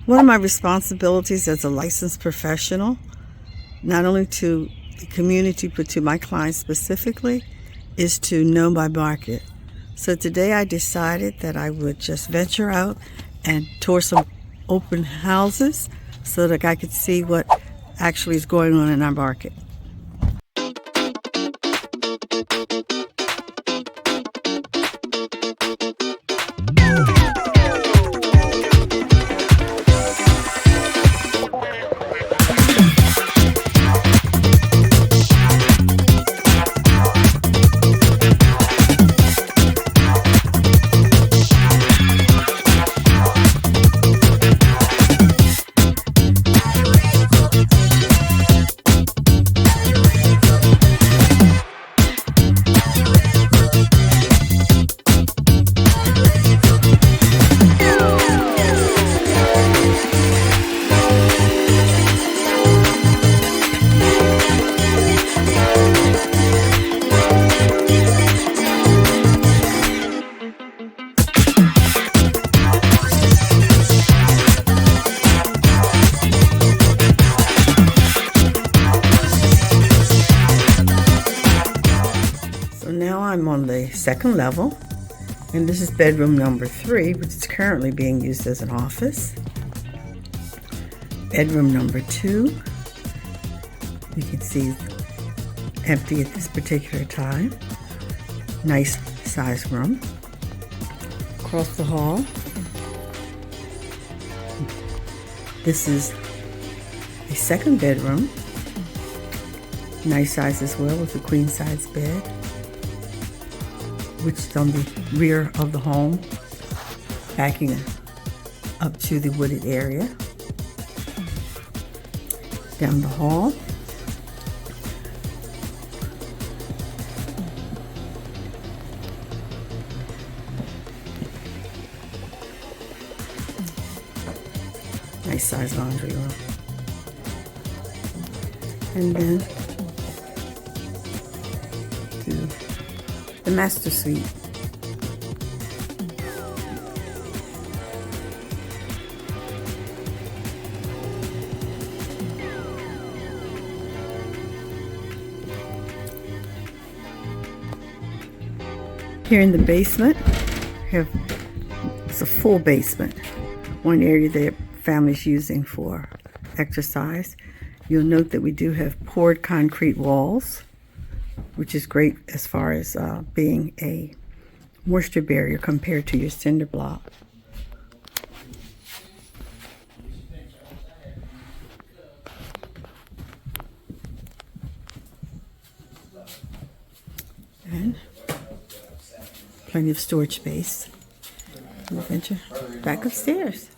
One of my responsibilities as a licensed professional, not only to the community but to my clients specifically, is to know my market. So today I decided that I would just venture out and tour some open houses so that I could see what actually is going on in our market. I'm on the second level, and this is bedroom number 3, which is currently being used as an office. Bedroom number 2, you can see empty at this particular time. Nice size room. Across the hall, this is a second bedroom. Nice size as well, with a queen size bed, which is on the rear of the home, backing up to the wooded area. Down the hall, nice size laundry room. And then to the master suite. Here in the basement, it's a full basement. One area that family's using for exercise. You'll note that we do have poured concrete walls, which is great as far as being a moisture barrier compared to your cinder block. And plenty of storage space. We'll venture back upstairs.